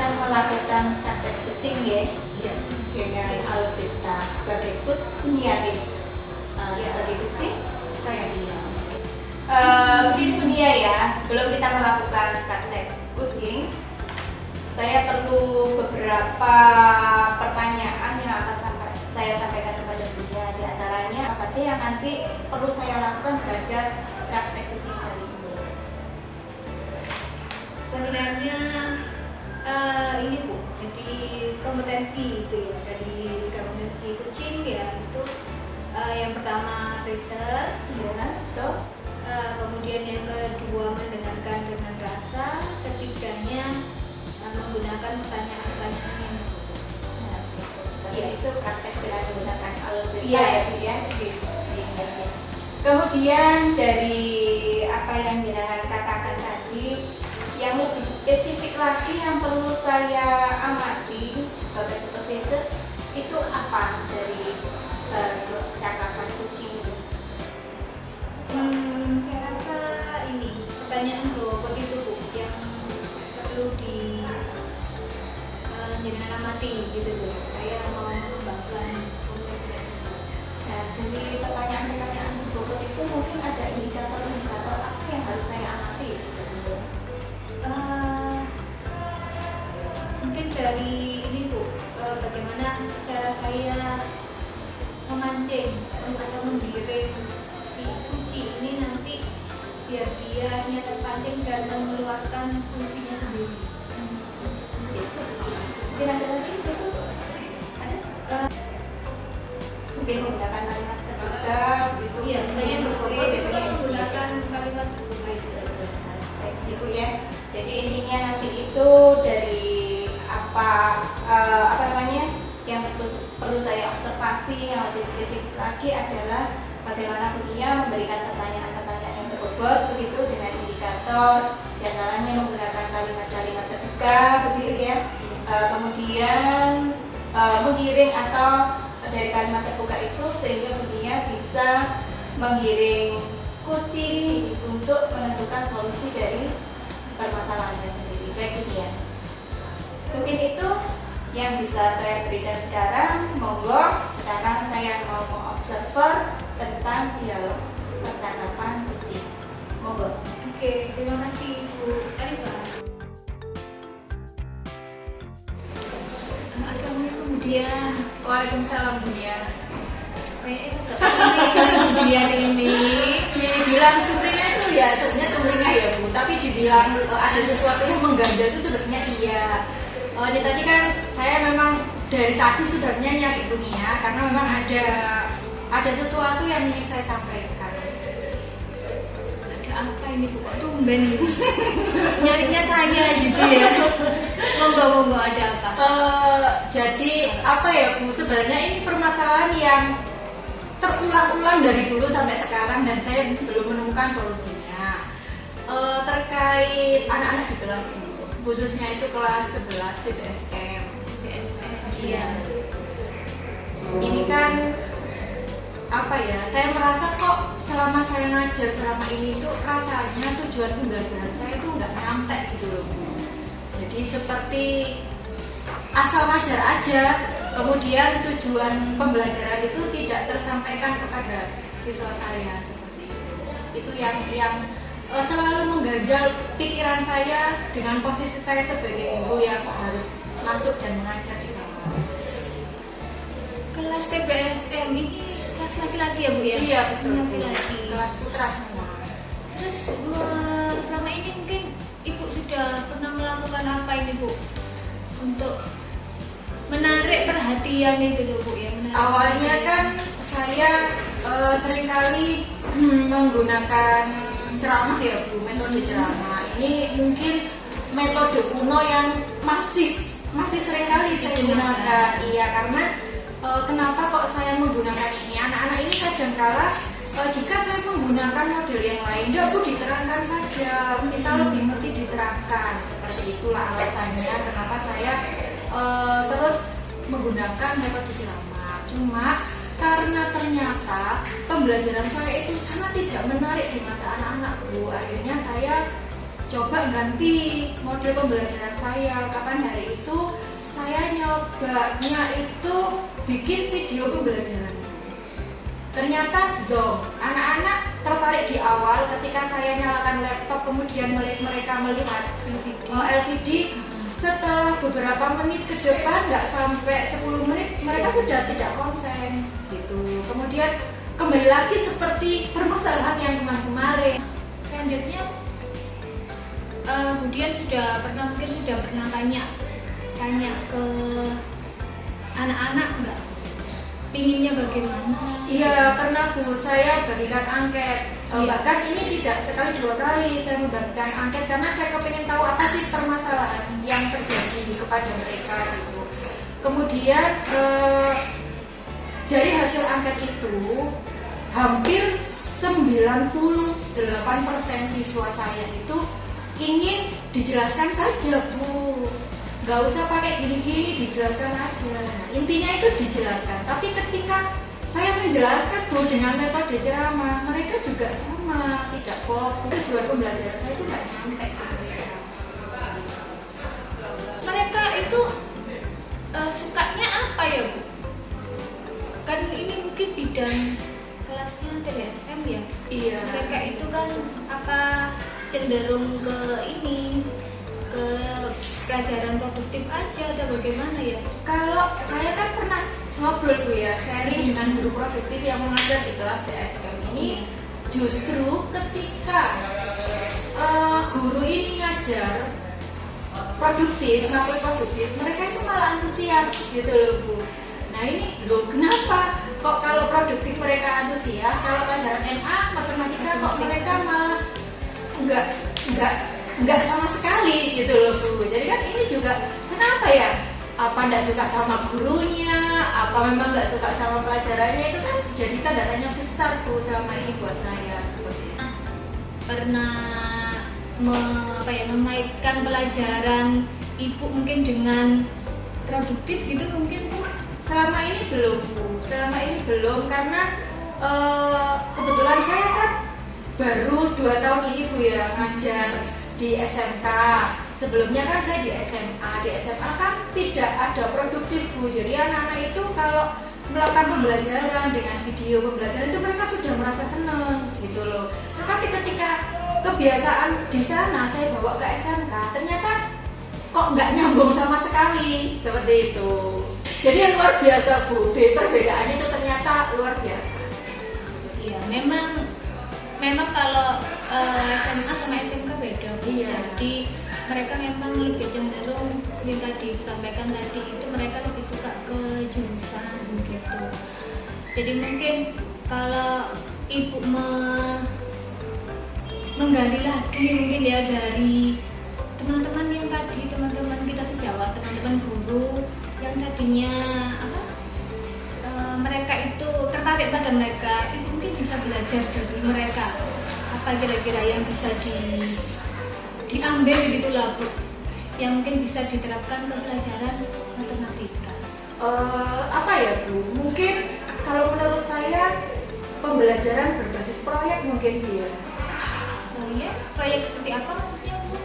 akan melakukan praktek kucing ya, dengan Alvita sebagai pusnia sebagai kucing saya diam. Begini Bunia ya, sebelum kita melakukan praktek kucing, saya perlu beberapa pertanyaan yang akan saya sampaikan kepada Bunia. Di antaranya apa saja yang nanti perlu saya lakukan terhadap praktek kucing kali ini. Sebenarnya ini Bu, jadi kompetensi itu ya, dari kompetensi kucing ya itu yang pertama research ya, kemudian yang kedua mendengarkan dengan rasa, ketiganya menggunakan pertanyaan-pertanyaan yang itu praktek dengan menggunakan Alvita ya. Kemudian dari apa yang Jenengan katakan tadi, yang lebih spesifik lagi yang perlu saya amati sebagai supervisor itu apa dari percakapan kucing itu? Saya rasa ini pertanyaan robot itu Bu, yang perlu di jenengan amati gitu Bu. Saya mau mengembangkan kompetensi tersebut. Nah, dari pertanyaan-pertanyaan robot itu mungkin ada indikator-indikator apa yang harus saya amati? Mungkin dari ini Bu, bagaimana cara saya memancing atau menggiring si kucing ini nanti biar dia terpancing dan mengeluarkan solusinya sendiri. Mungkin ada lagi itu? Ada? Mungkin menggunakan kalimat terbuka gitu. Iya, pertanyaan robot itu kan menggunakan kalimat terbuka itu. Baik, Ibu ya. Jadi intinya nanti itu dari apa namanya yang perlu saya observasi yang lebih spesifik lagi adalah bagaimana Bunia memberikan pertanyaan-pertanyaan yang berbobot begitu dengan indikator yang caranya menggunakan kalimat-kalimat terbuka begitu ya. Kemudian menggiring atau dari kalimat terbuka itu sehingga Bunia bisa menggiring kucing untuk menentukan solusi dari permasalahannya sendiri. Baik Bunia. Mungkin itu yang bisa saya berikan sekarang. Monggo, sekarang saya mau mengobserver tentang dialog percakapan kucing. Monggo. Oke, terima kasih Bu Arifah. Assalamualaikum Bu Dia. Waalaikumsalam Bunia. Bu Dia ini Dibilang sumringah itu ya sebenarnya sumringah ya Bu, tapi dibilang ada sesuatu yang mengganjal itu sebenarnya iya. Ini tadi kan saya memang dari tadi sebenarnya nyari Bunia karena memang ada sesuatu yang ingin saya sampaikan. ada apa ini Bu? Kok tumben ini? Nyarinya saya gitu ya. Monggo ada apa? Jadi apa ya Bu, sebenarnya ini permasalahan yang terulang-ulang dari dulu sampai sekarang dan saya belum menemukan solusinya. Terkait anak-anak di kelas ini, khususnya itu kelas 11 BSM. Iya. Ini kan apa ya? Saya merasa kok selama saya ngajar selama ini tuh rasanya tujuan pembelajaran saya itu nggak nyampe gitu loh. Jadi seperti asal ngajar aja, kemudian tujuan pembelajaran itu tidak tersampaikan kepada siswa saya seperti itu. Itu yang selalu mengganjal pikiran saya dengan posisi saya sebagai guru yang harus masuk dan mengajar di kelas. Kelas TBSM ini kelas laki-laki ya Bu ya? Iya betul. Laki-laki. Kelas putra semua. Terus selama ini mungkin Ibu sudah pernah melakukan apa ini Bu untuk menarik perhatian itu loh Bu ya? Awalnya kan saya seringkali menggunakan ceramah ya Bu, metode ceramah. Ini mungkin metode kuno yang masih seringkali saya gunakan. Iya, karena kenapa kok saya menggunakan ini? Anak-anak ini kadangkala jika saya menggunakan model yang lain, ya Bu diterangkan saja, kita lebih ngerti diterangkan. Seperti itulah alasannya kenapa saya terus menggunakan metode ceramah. Cuma karena ternyata pembelajaran saya itu sangat tidak menarik di mata anak-anak Bu, akhirnya saya coba ganti model pembelajaran saya. Kapan hari itu saya nyobanya itu bikin video pembelajaran. Ternyata zonk, anak-anak tertarik di awal ketika saya nyalakan laptop, kemudian mereka melihat LCD. Setelah beberapa menit ke depan, nggak sampai 10 menit, mereka sudah tidak konsen gitu. Kemudian kembali lagi seperti permasalahan yang kemarin. Selanjutnya kemudian mungkin sudah pernah tanya ke anak-anak nggak? Pinginnya bagaimana? Iya, karena Bu, saya bagikan angket. Bahkan ini tidak sekali 2 kali saya membagikan angket karena saya kepingin tahu apa sih permasalahan yang terjadi kepada mereka gitu. Kemudian dari hasil angket itu hampir 98% siswa saya itu ingin dijelaskan saja, Bu. Gak usah pakai gini-gini, dijelaskan aja. Intinya itu dijelaskan. Tapi ketika saya menjelaskan, Bu, dengan metode ceramah, mereka juga sama, tidak fokus. Tujuan pembelajaran saya itu nggak nyampe ke mereka. Mereka itu sukanya apa ya, Bu? Kan ini mungkin bidang kelasnya TSM ya. Iya. Mereka itu kan cenderung ke pelajaran produktif aja atau bagaimana ya? Kalau saya kan pernah ngobrol, Bu, ya, sharing dengan guru produktif yang mengajar di kelas TSM ini, justru ketika guru ini ngajar ngupload produktif, mereka itu malah antusias gitu loh, Bu. Nah ini loh, kenapa kok kalau produktif mereka antusias, kalau pelajaran MA matematika kok mereka malah enggak sama sekali gitu loh, Bu. Jadi kan ini juga kenapa ya? Apa enggak suka sama gurunya? Apa memang enggak suka sama pelajarannya? Itu kan jadi tanda tanya besar, Bu, selama ini buat saya seperti itu. Pernah mengaitkan pelajaran Ibu mungkin dengan produktif gitu mungkin, Bu? Selama ini belum, Bu. Selama ini belum karena kebetulan saya kan baru 2 tahun ini, Bu, ya, ngajar di SMK. Sebelumnya kan saya di SMA. Di SMA kan tidak ada produktif, Bu. Jadi anak-anak itu kalau melakukan pembelajaran dengan video pembelajaran itu mereka sudah merasa senang gitu loh. Tetapi ketika kebiasaan di sana saya bawa ke SMK, ternyata kok nggak nyambung sama sekali seperti itu. Jadi yang luar biasa, Bu. Perbedaannya itu ternyata luar biasa. Iya, memang kalau SMA sama SMK beda. Iya. Jadi mereka memang lebih cenderung yang tadi disampaikan tadi itu mereka lebih suka ke jurusan gitu. Jadi mungkin kalau Ibu menggali lagi mungkin ya dari teman-teman yang tadi, teman-teman kita sejawat, teman-teman guru yang tadinya mereka itu tertarik pada mereka, itu mungkin bisa belajar dari mereka apa kira-kira yang bisa diambil gitulah, Bu, yang mungkin bisa diterapkan ke pelajaran matematika. Apa ya, Bu? Mungkin kalau menurut saya pembelajaran berbasis proyek mungkin dia. Proyek seperti apa maksudnya, Bu?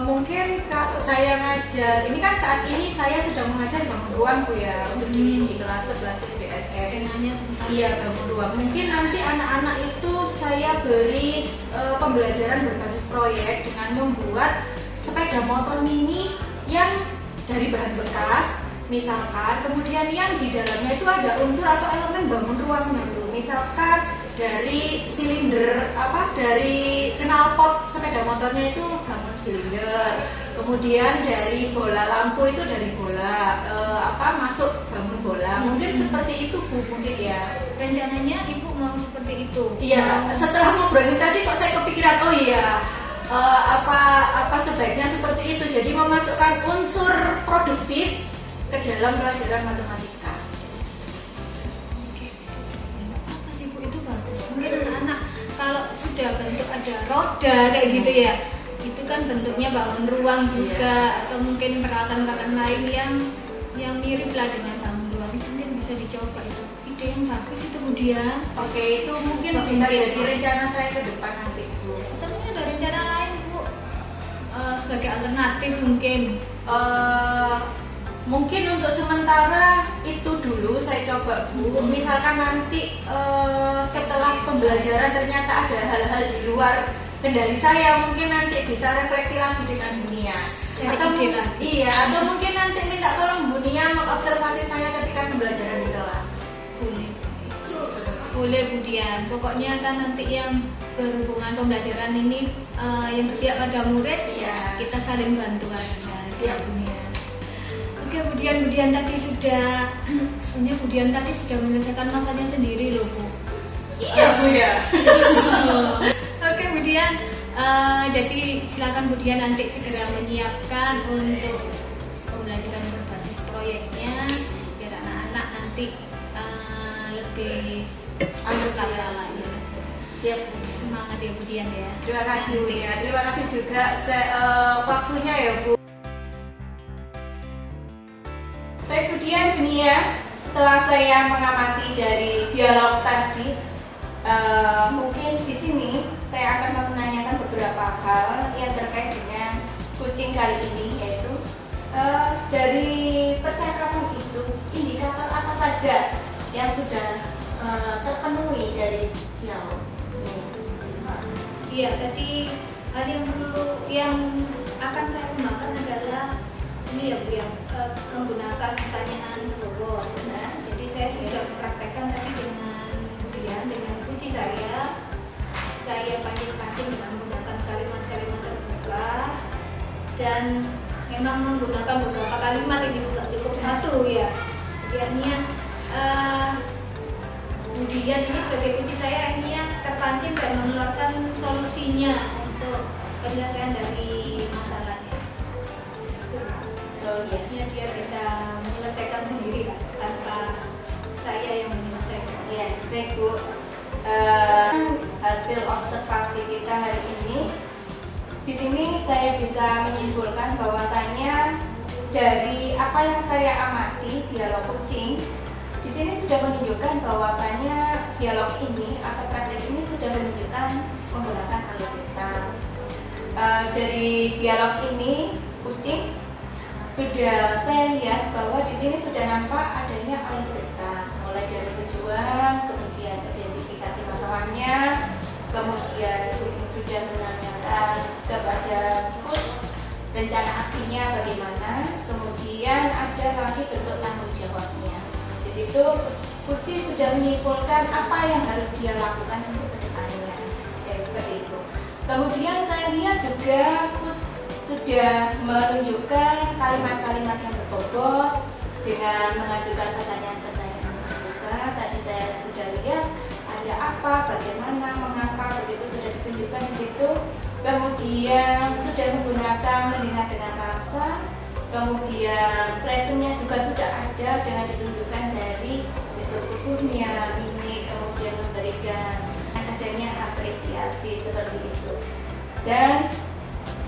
Mungkin kalau saya ngajar, ini kan saat ini saya sedang mengajar bangun ruang, Bu, ya, untuk di kelas 11 DSM. Temanya tentang Bangun ruang. Mungkin nanti anak-anak itu saya beri pembelajaran berbasis proyek dengan membuat sepeda motor mini yang dari bahan bekas, misalkan, kemudian yang di dalamnya itu ada unsur atau elemen bangun ruangnya, Bu. Misalkan dari silinder dari knalpot sepeda motornya itu bangun silinder, kemudian dari bola lampu itu dari bola masuk bangun bola, mungkin seperti itu, Bu, mungkin ya. rencananya Ibu mau seperti itu. Iya, setelah ngobrolin tadi kok saya kepikiran, oh iya, apa sebaiknya seperti itu, jadi memasukkan unsur produktif ke dalam pelajaran matematika. Mungkin anak-anak kalau sudah bentuk ada roda kayak gitu ya, itu kan bentuknya bangun ruang juga, atau mungkin peralatan-peralatan lain yang mirip lah dengan bangun ruang, itu mungkin bisa dicoba. Itu ide yang bagus itu, kemudian Oke, itu mungkin bisa jadi rencana saya ke depan nanti, Bu. atau mungkin ada rencana lain, Bu, sebagai alternatif mungkin. Mungkin untuk sementara itu dulu saya coba Bu. Misalkan nanti setelah pembelajaran ternyata ada hal-hal di luar kendali saya, mungkin nanti bisa refleksi lagi dengan Bunia. Atau mungkin nanti minta tolong Bunia mengobservasi saya ketika pembelajaran di kelas. Boleh Bu Dian. Pokoknya kan nanti yang berhubungan pembelajaran ini yang berpihak pada murid, kita saling bantu aja. Siap Bunia. Oke, Bu Dian tadi sudah sebenarnya Bu Dian tadi sudah menyelesaikan masanya sendiri loh Bu. Iya Bu ya. Oke Bu Dian, jadi silakan Bu Dian nanti segera menyiapkan untuk pembelajaran berbasis proyeknya biar anak-anak nanti lebih lagi. Siap. Semangat ya Bu Dian ya. Terima kasih Bu ya. Terima kasih juga waktunya ya Bu. Baik Bu Dian, Bunia, setelah saya mengamati dari dialog tadi, mungkin di sini saya akan menanyakan beberapa hal yang terkait dengan kucing kali ini, yaitu dari percakapan itu indikator apa saja yang sudah terpenuhi dari dialog. Iya, tadi hal yang akan saya kembangkan adalah ini ya Bu yang menggunakan pertanyaan bobot. Nah, jadi saya sudah mempraktekkan tadi dengan Dian, dengan kucing saya pancing-pancing dengan menggunakan kalimat-kalimat terbuka dan memang menggunakan beberapa kalimat, ini bukan cukup satu ya. Kemudiannya Dian ini sebagai kucing saya ini terpancing dan mengeluarkan solusinya untuk penyelesaian dari masalahnya. Ya, dia bisa menyelesaikan sendiri lah, tanpa saya yang menyelesaikan. Ya, baik Bu. Hasil observasi kita hari ini, di sini saya bisa menyimpulkan bahwasanya dari apa yang saya amati dialog kucing, di sini sudah menunjukkan bahwasanya dialog ini atau praktek ini sudah menunjukkan menggunakan algoritma. Dari dialog ini kucing sudah saya lihat bahwa di sini sudah nampak adanya algoritma, mulai dari tujuan, kemudian identifikasi masalahnya, kemudian kucing sudah menanyakan kepada coach rencana aksinya bagaimana, kemudian ada lagi bentuk tanggung jawabnya. Di situ kucing sudah menyimpulkan apa yang harus dia lakukan untuk kedepannya, ya seperti itu. Kemudian saya lihat juga sudah menunjukkan kalimat-kalimat yang berbobot dengan mengajukan pertanyaan-pertanyaan terbuka. Tadi saya sudah lihat ada apa, bagaimana, mengapa, begitu sudah ditunjukkan di situ. Kemudian sudah menggunakan mendengar dengan rasa. Kemudian presentnya juga sudah ada dengan ditunjukkan dari gestur tubuhnya, mimik, kemudian memberikan adanya apresiasi seperti itu. Dan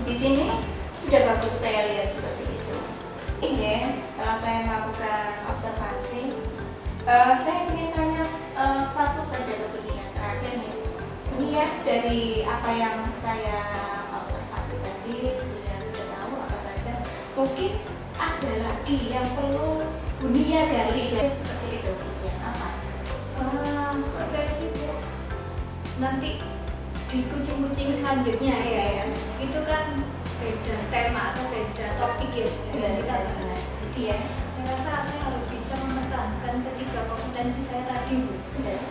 di sini sudah bagus saya lihat seperti itu. Ini setelah saya melakukan observasi, saya ingin tanya satu saja ke Bunia terakhir nih. Bunia, dari apa yang saya observasi tadi, Bunia sudah tahu apa saja. Mungkin ada lagi yang perlu Bunia gali dari seperti itu. Bunia, apa? Saya sih nanti di kucing-kucing selanjutnya ya, itu kan beda tema atau beda topik ya yang kita bahas. Jadi ya, saya rasa saya harus bisa mempertahankan ketiga kompetensi saya tadi Bu.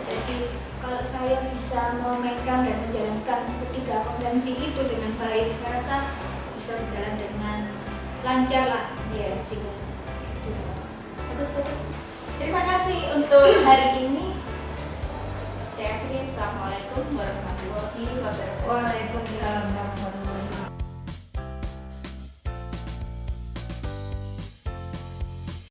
Jadi kalau saya bisa memegang dan menjalankan ketiga kompetensi itu dengan baik, saya rasa bisa berjalan dengan lancar lah ya. Bagus. Terima kasih untuk hari ini.